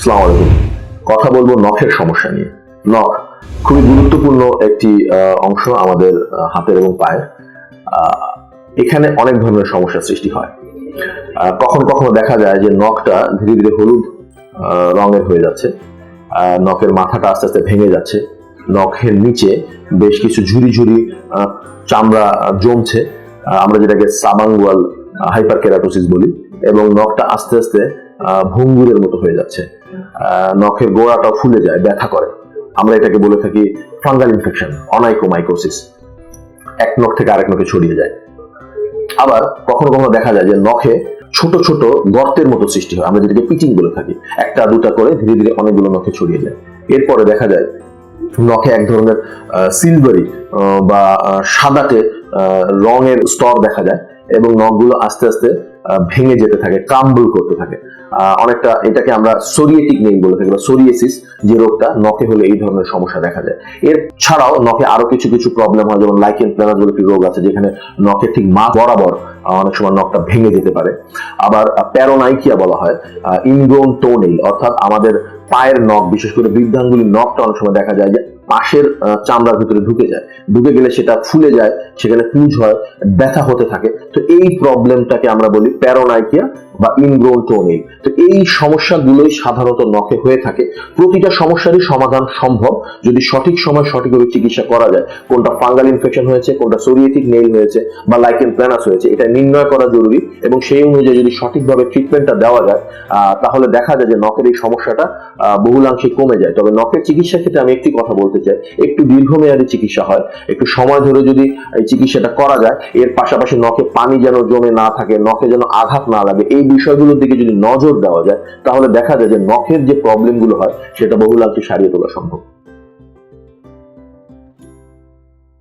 আসসালামু আলাইকুম। কথা বলবো নখের সমস্যা নিয়ে। নখ খুবই গুরুত্বপূর্ণ একটি অংশ আমাদের হাতের এবং পায়ের। এখানে অনেক ধরনের সমস্যার সৃষ্টি হয়। কখনো কখনো দেখা যায় যে নখটা ধীরে ধীরে হলুদ রঙের হয়ে যাচ্ছে, নখের মাথাটা আস্তে আস্তে ভেঙে যাচ্ছে, নখের নিচে বেশ কিছু ঝুরি ঝুরি চামড়া জমছে, আমরা যেটাকে সাবাঙ্গুয়াল হাইপারকেরাটোসিস বলি, এবং নখটা আস্তে আস্তে ভঙ্গুরের মতো হয়ে যাচ্ছে, নখের গোড়াটা ফুলে যায়, ব্যথা করে। আমরা এটাকে বলে থাকি ফাঙ্গাল ইনফেকশন, অনাইকোমাইকোসিস। এক নখ থেকে আরেক নখে ছড়িয়ে যায়। আবার কখনো কখনো দেখা যায় যে নখে ছোট ছোট গর্তের মতো সৃষ্টি হয়, আমরা যেটাকে পিচিং বলে থাকি। একটা দুটা করে ধীরে ধীরে অনেকগুলো নখে ছড়িয়ে যায়। এরপরে দেখা যায় নখে এক ধরনের সিলভারি বা সাদাটে রঙের স্তর দেখা যায়, এবং নখগুলো আস্তে আস্তে ভেঙে যেতে থাকে, ক্রাম্বল করতে থাকে। অনেকটা এটাকে আমরা সোরিয়েটিক নেইল বলে থাকি বা সোরিয়েসিস, যে রোগটা নখে হলে এই ধরনের সমস্যা দেখা যায়। এর ছাড়াও নখে আরো কিছু কিছু প্রবলেম হয়, যেমন লাইকেন প্ল্যানাস বলে একটি রোগ আছে, যেখানে নখের ঠিক মা বরাবর অনেক সময় নখটা ভেঙে যেতে পারে। আবার প্যারোনাইকিয়া বলা হয় ইনগ্রোন টোনেইল, অর্থাৎ আমাদের পায়ের নখ, বিশেষ করে বৃদ্ধাঙ্গুলির নখটা অনেক সময় দেখা যায় যে পাশের চামড়ার ভিতরে ঢুকে গেলে সেটা ফুলে যায়, সেখানে পুঁজ হয়, ব্যথা হতে থাকে। তো এই প্রবলেমটাকে আমরা বলি প্যারোনাইকিয়া বা ইনগ্রোন টোনেইল। তো এই সমস্যাগুলোই সাধারণত নখে হয়ে থাকে। প্রতিটা সমস্যারই সমাধান সম্ভব যদি সঠিক সময় সঠিকভাবে চিকিৎসা করা যায়। কোনটা ফাঙ্গাল ইনফেকশন হয়েছে, কোনটা সোরিয়েটিক নেইল হয়েছে বা লাইকেন প্ল্যানাস হয়েছে, এটা নির্ণয় করা জরুরি, এবং সেই অনুযায়ী যদি সঠিকভাবে ট্রিটমেন্টটা দেওয়া যায় তাহলে দেখা যায় যে নখের এই সমস্যাটা বহুলাংশে কমে যায়। তবে নখের চিকিৎসার ক্ষেত্রে আমি একটি কথা বলতে চাই, একটু দীর্ঘমেয়াদী চিকিৎসা হয়, একটু সময় ধরে যদি এই চিকিৎসাটা করা যায়, এর পাশাপাশি নখে পানি যেন জমে না থাকে, নখে যেন আঘাত না লাগে, এই বিষয়গুলোর দিকে যদি নজর দেওয়া যায়, তাহলে দেখা যায় যে নখের যে প্রবলেমগুলো হয় সেটা বহুলাংশে সারিয়ে তোলা সম্ভব।